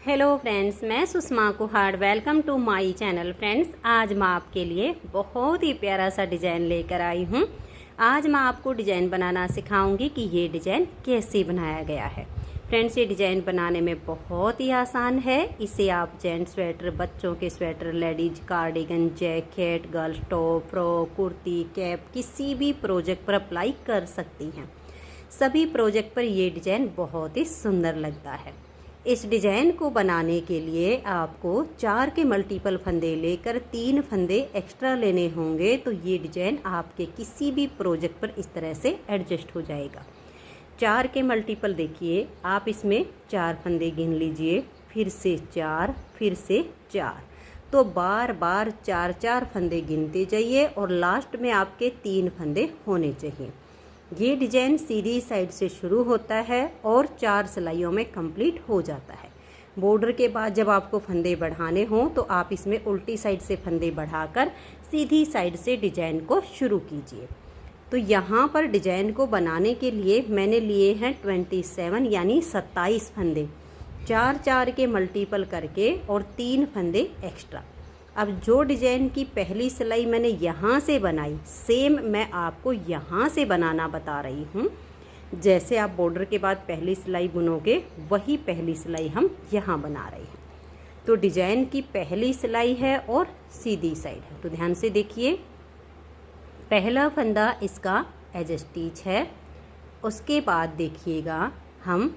Hello friends, मैं Sushma Kuhad. Welcome to my channel. Friends, आज मैं आपके लिए बहुत ही प्यारा सा डिज़ाइन लेकर आई हूँ। आज मैं आपको डिज़ाइन बनाना सिखाऊंगी कि ये डिज़ाइन कैसे बनाया गया है। फ्रेंड्स, ये डिज़ाइन बनाने में बहुत ही आसान है। इसे आप जेंट्स स्वेटर, बच्चों के sweater, ladies cardigan, jacket, girls top, frock, kurti, cap, किसी भी प्रोजेक्ट पर अप्लाई कर सकती हैं। सभी प्रोजेक्ट पर ये डिज़ाइन बहुत ही सुंदर लगता है। इस डिज़ाइन को बनाने के लिए आपको 4 के मल्टीपल फंदे लेकर 3 फंदे एक्स्ट्रा लेने होंगे, तो ये डिज़ाइन आपके किसी भी प्रोजेक्ट पर इस तरह से एडजस्ट हो जाएगा। 4 के मल्टीपल देखिए, आप इसमें 4 फंदे गिन लीजिए, फिर से 4, फिर से 4, तो बार बार 4 फंदे गिनते जाइए और लास्ट में आपके 3 फंदे होने चाहिए। ये डिज़ाइन सीधी साइड से शुरू होता है और 4 सिलाइयों में कंप्लीट हो जाता है। बॉर्डर के बाद जब आपको फंदे बढ़ाने हों तो आप इसमें उल्टी साइड से फंदे बढ़ाकर सीधी साइड से डिज़ाइन को शुरू कीजिए। तो यहाँ पर डिज़ाइन को बनाने के लिए मैंने लिए हैं 27 यानी 27 फंदे, 4 के मल्टीपल करके और 3 फंदे एक्स्ट्रा। अब जो डिज़ाइन की पहली सिलाई मैंने यहाँ से बनाई, सेम मैं आपको यहाँ से बनाना बता रही हूँ। जैसे आप बॉर्डर के बाद पहली सिलाई बुनोगे, वही पहली सिलाई हम यहाँ बना रहे हैं। तो डिज़ाइन की पहली सिलाई है और सीधी साइड है, तो ध्यान से देखिए। पहला फंदा इसका एज स्टिच है। उसके बाद देखिएगा हम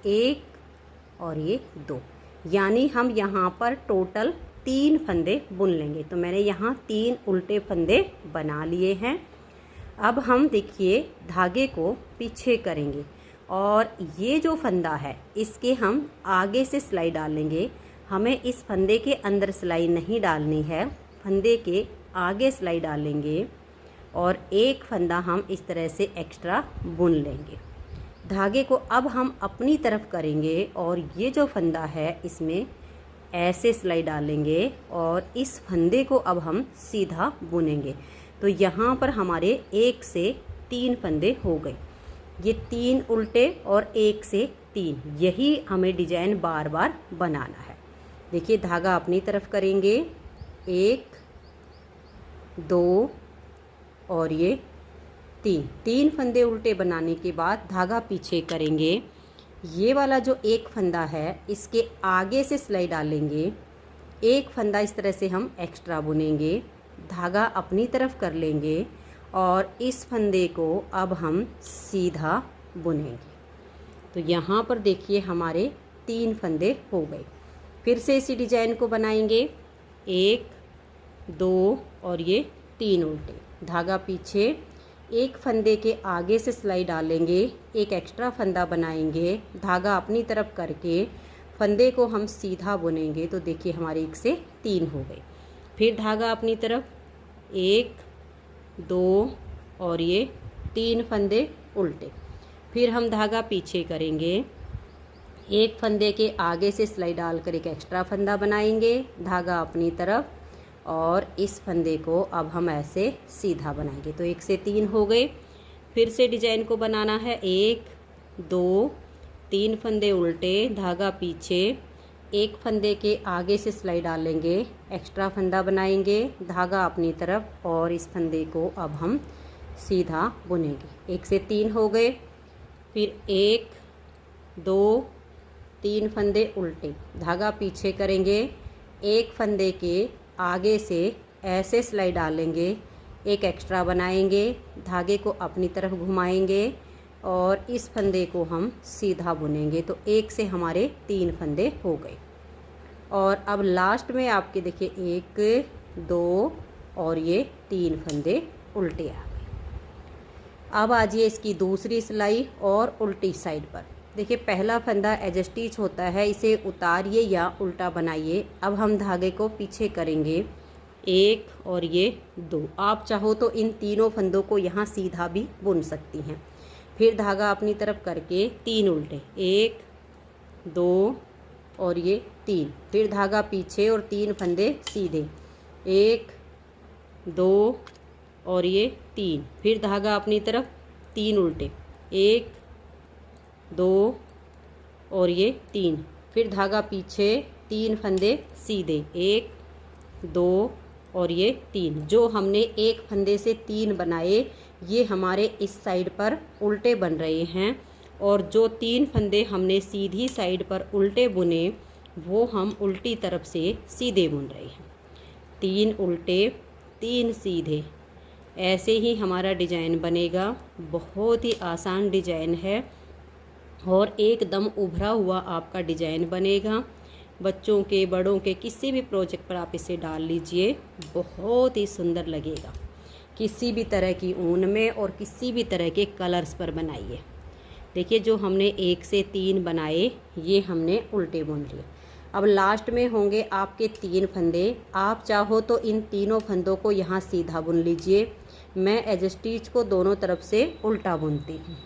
1 और ये 2, यानी हम यहाँ पर टोटल 3 फंदे बुन लेंगे। तो मैंने यहाँ 3 उल्टे फंदे बना लिए हैं। अब हम देखिए धागे को पीछे करेंगे और ये जो फंदा है इसके हम आगे से सिलाई डालेंगे। हमें इस फंदे के अंदर सिलाई नहीं डालनी है, फंदे के आगे सिलाई डालेंगे और एक फंदा हम इस तरह से एक्स्ट्रा बुन लेंगे। धागे को अब हम अपनी तरफ करेंगे और ये जो फंदा है इसमें ऐसे सिलाई डालेंगे और इस फंदे को अब हम सीधा बुनेंगे। तो यहाँ पर हमारे 1 से 3 फंदे हो गए। ये 3 उल्टे और 1 से 3, यही हमें डिज़ाइन बार बार बनाना है। देखिए धागा अपनी तरफ करेंगे, 1, 2 और ये 3 फंदे उल्टे बनाने के बाद धागा पीछे करेंगे। ये वाला जो एक फंदा है इसके आगे से सिलाई डालेंगे, एक फंदा इस तरह से हम एक्स्ट्रा बुनेंगे, धागा अपनी तरफ कर लेंगे और इस फंदे को अब हम सीधा बुनेंगे। तो यहाँ पर देखिए हमारे 3 फंदे हो गए। फिर से इसी डिज़ाइन को बनाएंगे, 1, 2 और ये 3 उल्टे, धागा पीछे, एक फंदे के आगे से सिलाई डालेंगे, एक एक्स्ट्रा फंदा बनाएंगे, धागा अपनी तरफ करके फंदे को हम सीधा बुनेंगे। तो देखिए हमारे 1 से 3 हो गए। फिर धागा अपनी तरफ, 1, 2 और ये 3 फंदे उल्टे। फिर हम धागा पीछे करेंगे, एक फंदे के आगे से सिलाई डालकर एक एक्स्ट्रा फंदा बनाएंगे, धागा अपनी तरफ और इस फंदे को अब हम ऐसे सीधा बनाएंगे। तो 1 से 3 हो गए। फिर से डिज़ाइन को बनाना है, 1, 2, 3 फंदे उल्टे, धागा पीछे, एक फंदे के आगे से सिलाई डालेंगे, एक्स्ट्रा फंदा बनाएंगे, धागा अपनी तरफ और इस फंदे को अब हम सीधा बुनेंगे। 1 से 3 हो गए। फिर 1, 2, 3 फंदे उल्टे, धागा पीछे करेंगे, एक फंदे के आगे से ऐसे सिलाई डालेंगे, एक एक्स्ट्रा बनाएंगे, धागे को अपनी तरफ घुमाएंगे और इस फंदे को हम सीधा बुनेंगे। तो 1 से हमारे 3 फंदे हो गए। और अब लास्ट में आपके देखिए 1, 2 और ये 3 फंदे उल्टे आ गए। अब आ जाइए इसकी दूसरी सिलाई और उल्टी साइड पर। देखिए पहला फंदा एज स्टिच होता है, इसे उतारिए या उल्टा बनाइए। अब हम धागे को पीछे करेंगे, 1 और ये 2। आप चाहो तो इन तीनों फंदों को यहाँ सीधा भी बुन सकती हैं। फिर धागा अपनी तरफ करके 3 उल्टे, 1, 2 और ये 3। फिर धागा पीछे और 3 फंदे सीधे, 1, 2 और ये 3। फिर धागा अपनी तरफ, 3 उल्टे, 1, 2 और ये 3। फिर धागा पीछे, 3 फंदे सीधे, 1 2 और ये 3। जो हमने एक फंदे से 3 बनाए ये हमारे इस साइड पर उल्टे बन रहे हैं, और जो 3 फंदे हमने सीधी साइड पर उल्टे बुने वो हम उल्टी तरफ से सीधे बुन रहे हैं। 3 उल्टे 3 सीधे, ऐसे ही हमारा डिजाइन बनेगा। बहुत ही आसान डिजाइन है और एकदम उभरा हुआ आपका डिजाइन बनेगा। बच्चों के, बड़ों के, किसी भी प्रोजेक्ट पर आप इसे डाल लीजिए, बहुत ही सुंदर लगेगा। किसी भी तरह की ऊन में और किसी भी तरह के कलर्स पर बनाइए। देखिए जो हमने 1 से 3 बनाए ये हमने उल्टे बुन लिए। अब लास्ट में होंगे आपके 3 फंदे। आप चाहो तो इन तीनों फंदों को यहाँ सीधा बुन लीजिए। मैं एज स्टिच को दोनों तरफ से उल्टा बुनती हूँ।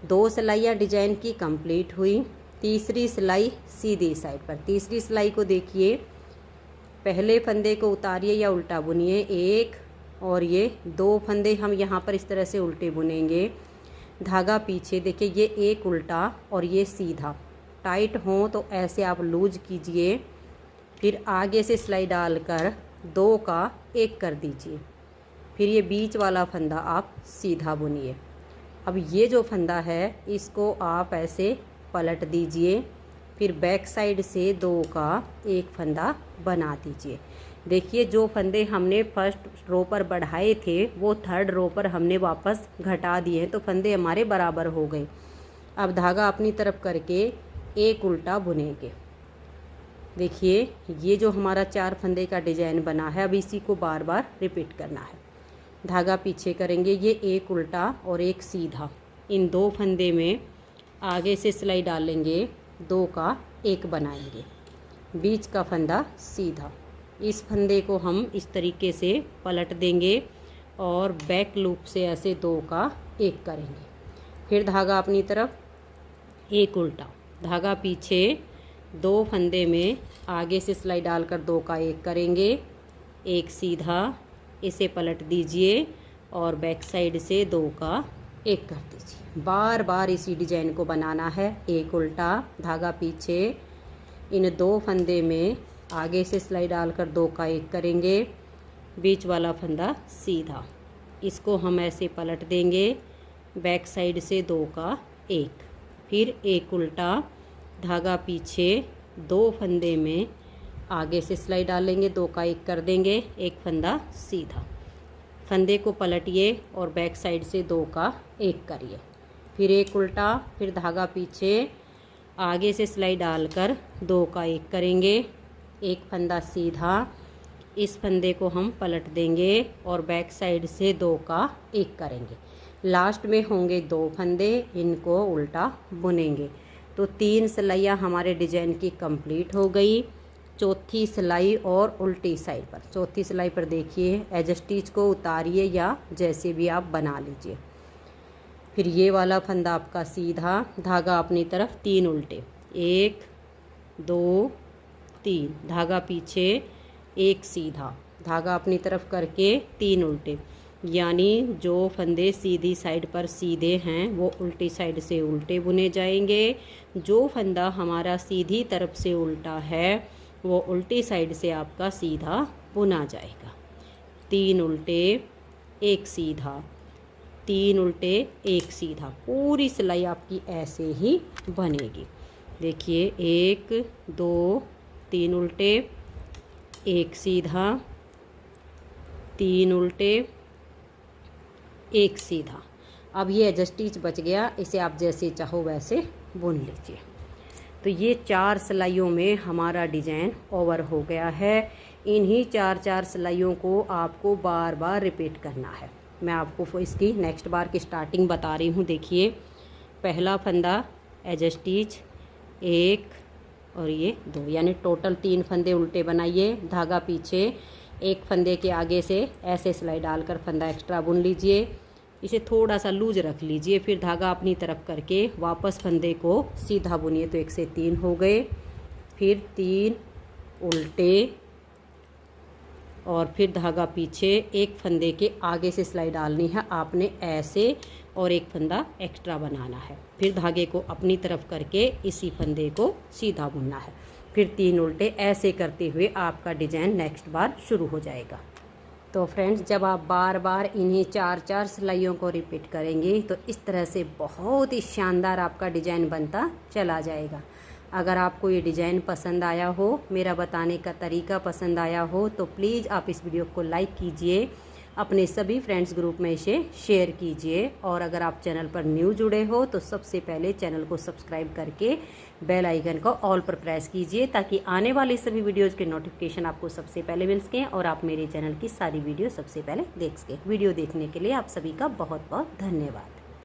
2 सिलाइयाँ डिजाइन की कंप्लीट हुई। तीसरी सिलाई सीधी साइड पर। तीसरी सिलाई को देखिए, पहले फंदे को उतारिए या उल्टा बुनिए, 1 और ये 2 फंदे हम यहाँ पर इस तरह से उल्टे बुनेंगे। धागा पीछे, देखिए ये 1 उल्टा और ये सीधा। टाइट हो तो ऐसे आप लूज कीजिए, फिर आगे से सिलाई डालकर 2 का 1 कर दीजिए। फिर ये बीच वाला फंदा आप सीधा बुनिए। अब ये जो फंदा है इसको आप ऐसे पलट दीजिए, फिर बैक साइड से 2 का 1 फंदा बना दीजिए। देखिए जो फंदे हमने फर्स्ट रो पर बढ़ाए थे वो थर्ड रो पर हमने वापस घटा दिए हैं, तो फंदे हमारे बराबर हो गए। अब धागा अपनी तरफ करके 1 उल्टा बुनेंगे। देखिए ये जो हमारा 4 फंदे का डिजाइन बना है, अब इसी को बार बार रिपीट करना है। धागा पीछे करेंगे, ये 1 उल्टा और 1 सीधा। इन 2 फंदे में आगे से सिलाई डालेंगे, 2 का 1 बनाएंगे, बीच का फंदा सीधा। इस फंदे को हम इस तरीके से पलट देंगे और बैक लूप से ऐसे 2 का 1 करेंगे। फिर धागा अपनी तरफ, 1 उल्टा, धागा पीछे, 2 फंदे में आगे से सिलाई डालकर 2 का 1 करेंगे, 1 सीधा, इसे पलट दीजिए और बैक साइड से 2 का 1 कर दीजिए। बार बार इसी डिजाइन को बनाना है। 1 उल्टा, धागा पीछे, इन 2 फंदे में आगे से सिलाई डालकर 2 का 1 करेंगे, बीच वाला फंदा सीधा, इसको हम ऐसे पलट देंगे, बैक साइड से 2 का 1, फिर 1 उल्टा, धागा पीछे, 2 फंदे में आगे से सिलाई डालेंगे, 2 का 1 कर देंगे, 1 फंदा सीधा, फंदे को पलटिए और बैक साइड से 2 का 1 करिए, फिर 1 उल्टा, फिर धागा पीछे, आगे से सिलाई डालकर 2 का 1 करेंगे, 1 फंदा सीधा, इस फंदे को हम पलट देंगे और बैक साइड से 2 का 1 करेंगे। लास्ट में होंगे 2 फंदे, इनको उल्टा बुनेंगे। तो 3 सिलाइयाँ हमारे डिजाइन की कंप्लीट हो गई। चौथी सिलाई और उल्टी साइड पर, चौथी सिलाई पर देखिए, एज स्टिच को उतारिए या जैसे भी आप बना लीजिए। फिर ये वाला फंदा आपका सीधा, धागा अपनी तरफ, 3 उल्टे, 1 2 3, धागा पीछे, 1 सीधा, धागा अपनी तरफ करके 3 उल्टे, यानी जो फंदे सीधी साइड पर सीधे हैं वो उल्टी साइड से उल्टे बुने जाएंगे। जो फंदा हमारा सीधी तरफ से उल्टा है वो उल्टी साइड से आपका सीधा बुना जाएगा। 3 उल्टे 1 सीधा, 3 उल्टे 1 सीधा, पूरी सिलाई आपकी ऐसे ही बनेगी। देखिए 1 2 3 उल्टे, 1 सीधा, 3 उल्टे, 1 सीधा। अब ये एज स्टिच बच गया, इसे आप जैसे चाहो वैसे बुन लीजिए। तो ये 4 सिलाइयों में हमारा डिजाइन ओवर हो गया है। इन्हीं 4 सिलाइयों को आपको बार बार रिपीट करना है। मैं आपको इसकी नेक्स्ट बार की स्टार्टिंग बता रही हूँ। देखिए पहला फंदा एज स्टिच, 1 और ये 2, यानी टोटल 3 फंदे उल्टे बनाइए, धागा पीछे, 1 फंदे के आगे से ऐसे सिलाई डालकर फंदा एक्स्ट्रा बुन लीजिए, इसे थोड़ा सा लूज रख लीजिए, फिर धागा अपनी तरफ करके वापस फंदे को सीधा बुनिए। तो 1 से 3 हो गए, फिर 3 उल्टे और फिर धागा पीछे, 1 फंदे के आगे से सिलाई डालनी है आपने ऐसे और एक फंदा एक्स्ट्रा बनाना है। फिर धागे को अपनी तरफ करके इसी फंदे को सीधा बुनना है। फिर 3 उल्टे ऐसे करते हुए आपका डिजाइन नेक्स्ट बार शुरू हो जाएगा। तो फ्रेंड्स, जब आप बार बार इन्हीं 4-4 सिलाइयों को रिपीट करेंगे तो इस तरह से बहुत ही शानदार आपका डिजाइन बनता चला जाएगा। अगर आपको ये डिज़ाइन पसंद आया हो, मेरा बताने का तरीका पसंद आया हो, तो प्लीज़ आप इस वीडियो को लाइक कीजिए, अपने सभी फ्रेंड्स ग्रुप में इसे शेयर कीजिए। और अगर आप चैनल पर न्यू जुड़े हो तो सबसे पहले चैनल को सब्सक्राइब करके बेल आइकन को ऑल पर प्रेस कीजिए, ताकि आने वाली सभी वीडियोज़ के नोटिफिकेशन आपको सबसे पहले मिल सकें और आप मेरे चैनल की सारी वीडियो सबसे पहले देख सकें। वीडियो देखने के लिए आप सभी का बहुत बहुत धन्यवाद।